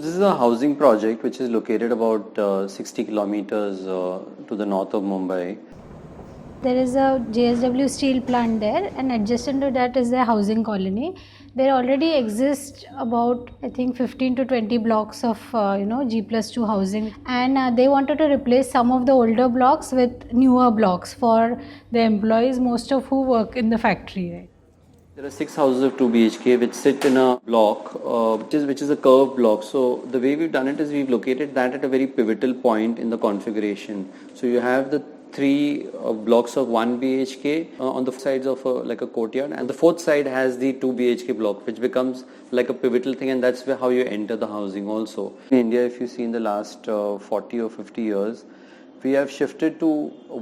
This is a housing project which is located about 60 kilometers to the north of Mumbai. There is a JSW steel plant there, and adjacent to that is a housing colony. There already exist about, I think, 15 to 20 blocks of G+2 housing, and they wanted to replace some of the older blocks with newer blocks for the employees, most of who work in the factory. Right? There are 6 houses of 2 BHK which sit in a block, which is a curved block. So the way we've done it is we've located that at a very pivotal point in the configuration. So you have the 3 blocks of 1 BHK on the sides of like a courtyard, and the fourth side has the 2 BHK block, which becomes like a pivotal thing, and that's how you enter the housing also. In India, if you see in the last 40 or 50 years, we have shifted to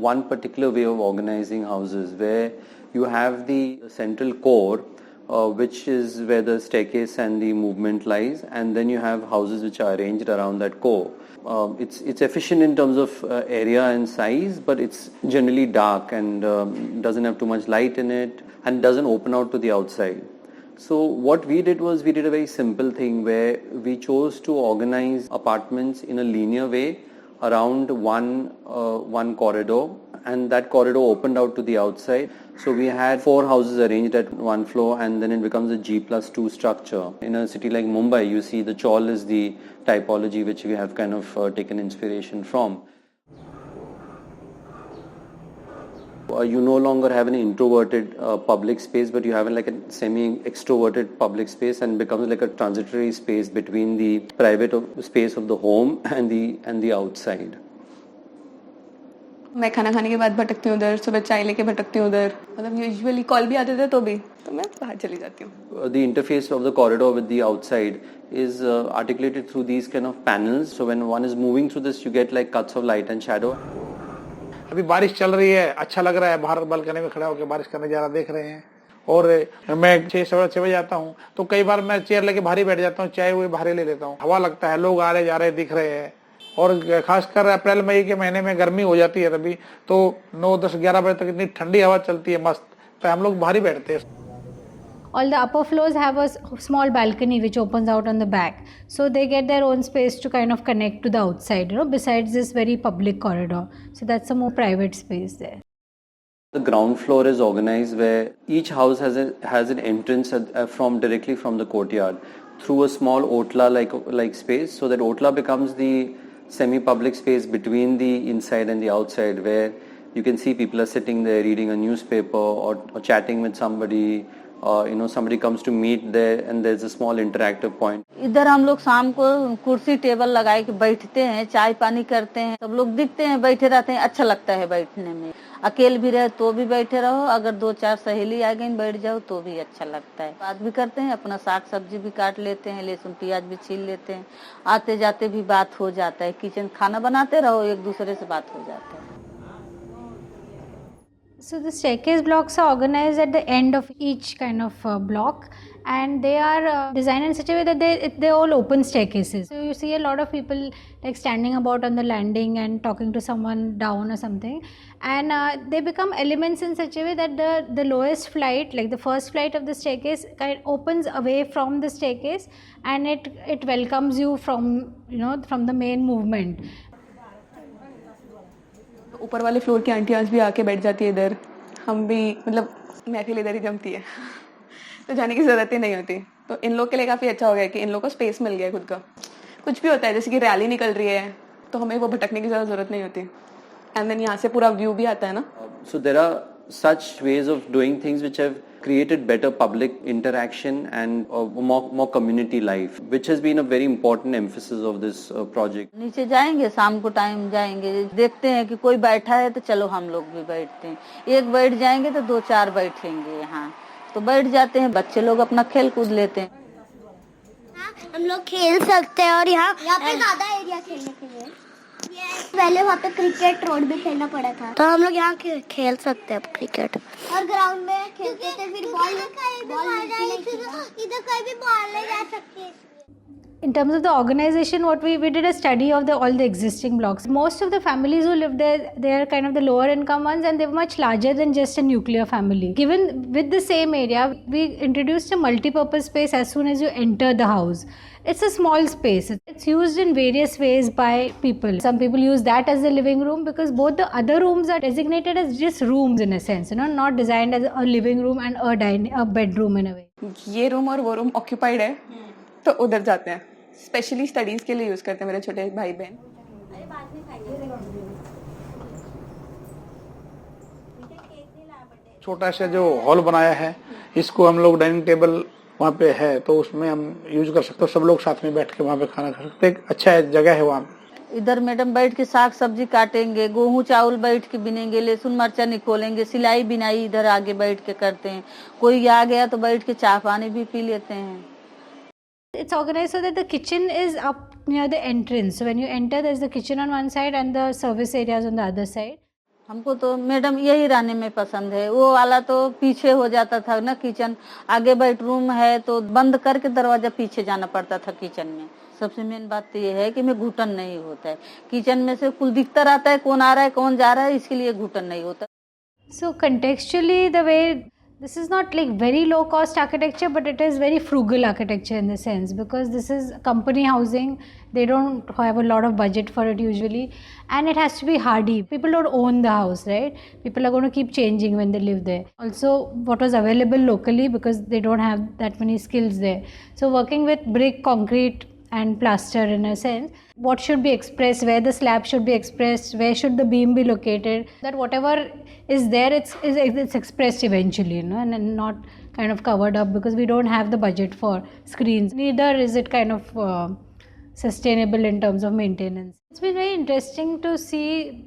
one particular way of organizing houses where you have the central core, which is where the staircase and the movement lies, and then you have houses which are arranged around that core. It's efficient in terms of area and size, but it's generally dark and doesn't have too much light in it and doesn't open out to the outside. So what we did was we did a very simple thing where we chose to organize apartments in a linear way around one corridor, and that corridor opened out to the outside. So we had 4 houses arranged at one floor, and then it becomes a G+2 structure. In a city like Mumbai, you see the chawl is the typology which we have kind of taken inspiration from. You no longer have an introverted public space, but you have like a semi-extroverted public space, and becomes like a transitory space between the private space of the home and the outside. मैं खाना खाने के बाद भटकती हूँ उधर, सुबह चाय लेके भटकती हूँ उधर, मतलब यूजुअली कॉल भी आते थे तो मैं बाहर चली जाती हूँ. The interface of the corridor with the outside is articulated through these kind of panels. So when one is moving through this, you get like cuts of light and shadow. अभी बारिश चल रही है, अच्छा लग रहा है, बाहर बालकनी में खड़ा होकर बारिश का नजारा देख रहे हैं. और मैं 6-6:30 बजे आता हूँ तो कई बार मैं चेयर लेके बाहर ही बैठ जाता हूँ, चाय वो बाहर ले लेता हूँ. हवा लगता है, लोग आ रहे जा रहे दिख रहे हैं. और खासकर अप्रैल मई के महीने में गर्मी हो जाती है तभी तो 9, 10, 11 बजे तक इतनी ठंडी हवा चलती है मस्त, तो हम लोग बाहर ही बैठते हैं. All the upper floors have a small balcony which opens out on the back, so they get their own space to kind of connect to the outside, besides this very public corridor. So that's a more private space there. The ground floor is organized where each house has an entrance directly from the courtyard through a small otla like space, so that otla becomes the semi-public space between the inside and the outside, where you can see people are sitting there reading a newspaper or chatting with somebody. Somebody comes to meet there, and there's a small interactive point. इधर हम लोग शाम को कुर्सी table लगाए के बैठते हैं, चाय पानी करते हैं, सब लोग दिखते हैं, बैठे रहते हैं, अच्छा लगता है बैठने में. अकेले भी रहे तो भी बैठे रहो, अगर 2-4 सहेली आ गई बैठ जाओ तो भी अच्छा लगता है. बात भी करते हैं, अपना साग सब्जी भी काट लेते हैं, लहसुन प्याज भी छील लेते हैं, आते जाते भी बात हो जाता है. किचन खाना बनाते रहो, एक दूसरे से बात हो जाता है. So the staircase blocks are organized at the end of each kind of block, and they are designed in such a way that they're all open staircases. So you see a lot of people like standing about on the landing and talking to someone down or something, and they become elements in such a way that the lowest flight, like the first flight of the staircase, kind of opens away from the staircase, and it welcomes you from the main movement. ऊपर वाले floor की aunty आज भी आके बैठ जाती है इधर, हम भी मतलब महफिल इधर ही जमती है तो जाने की ज़रूरत ही नहीं होती. तो इन लोग के लिए काफ़ी अच्छा हो गया कि इन लोग को स्पेस मिल गया खुद का. कुछ भी होता है, जैसे कि रैली निकल रही है तो हमें वो भटकने की ज़्यादा ज़रूरत नहीं होती, एंड देन यहाँ से पूरा व्यू भी आता है ना. So there are such ways of doing things which have created better public interaction and more community life, which has been a very important emphasis of this project. नीचे जाएंगे, शाम को टाइम जाएंगे, देखते हैं कि कोई बैठा है तो चलो हम लोग भी बैठते हैं. एक बैठ जाएंगे तो 2-4 बैठेंगे यहाँ, तो बैठ जाते हैं. बच्चे लोग अपना खेल कूद लेते हैं. हम लोग खेल सकते हैं, और यहाँ पे ज्यादा एरिया खेलने के लिए. पहले वहाँ पे क्रिकेट रोड भी खेलना पड़ा था, तो हम लोग यहाँ खेल सकते हैं क्रिकेट. और ग्राउंड में खेलते थे, फिर बॉल इधर कहीं भी बॉल नहीं जा सकती. In terms of the organization, what we did a study of all the existing blocks. Most of the families who live there, they are kind of the lower income ones, and they're much larger than just a nuclear family. Given with the same area, we introduced a multi-purpose space as soon as you enter the house. It's a small space. It's used in various ways by people. Some people use that as the living room because both the other rooms are designated as just rooms in a sense, not designed as a living room and a bedroom in a way. ये room और वो room occupied है तो उधर जाते हैं, specially studies के लिए यूज करते हैं मेरे छोटे भाई बहन. छोटा सा जो हॉल बनाया है इसको हम लोग डाइनिंग टेबल वहाँ पे है तो उसमें हम यूज कर सकते हो, सब लोग साथ में बैठ के वहाँ पे खाना खा सकते हैं. एक अच्छा जगह है वहाँ. इधर मैडम बैठ के साग सब्जी काटेंगे, गेहूं चावल बैठ के बिनेंगे, लहसुन मरचा निकोलेंगे, सिलाई बिनाई इधर आगे बैठ के करते हैं. कोई आ गया तो बैठ के चाय पानी भी पी लेते हैं. It's organized so that the kitchen is up near the entrance. So when you enter, there's the kitchen on one side and the service areas on the other side. हमको तो मैडम यही रहने में पसंद है. वो वाला तो पीछे हो जाता था ना किचन, आगे बेडरूम है तो बंद करके दरवाजा पीछे जाना पड़ता था किचन में. सबसे मेन बात तो ये है कि मैं घुटन नहीं होता है. किचन में से कुल दिखता रहता है कौन आ रहा है कौन जा रहा है, इसके लिए घुटन नहीं होता. So contextually, the way this is not like very low cost architecture, but it is very frugal architecture in the sense because this is company housing. They don't have a lot of budget for it usually, and it has to be hardy. People don't own the house, right? People are going to keep changing when they live there. Also, what was available locally because they don't have that many skills there. So working with brick, concrete and plaster in a sense, what should be expressed, where the slab should be expressed, where should the beam be located, that whatever is there it's expressed eventually, and not kind of covered up because we don't have the budget for screens. Neither is it kind of sustainable in terms of maintenance. It's been very interesting to see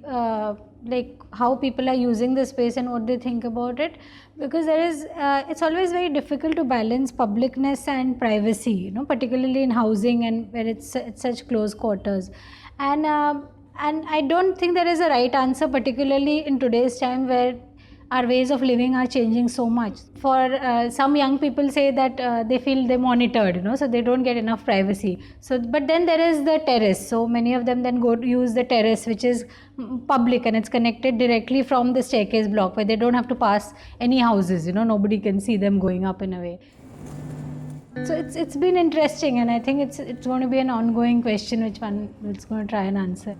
like how people are using the space and what they think about it, because there is it's always very difficult to balance publicness and privacy, particularly in housing and where it's such close quarters. And I don't think there is a right answer, particularly in today's time where our ways of living are changing so much. For some young people say that they feel they're monitored, so they don't get enough privacy. So, but then there is the terrace. So many of them then go to use the terrace, which is public and it's connected directly from the staircase block where they don't have to pass any houses. Nobody can see them going up in a way. So it's been interesting, and I think it's going to be an ongoing question which one is going to try and answer.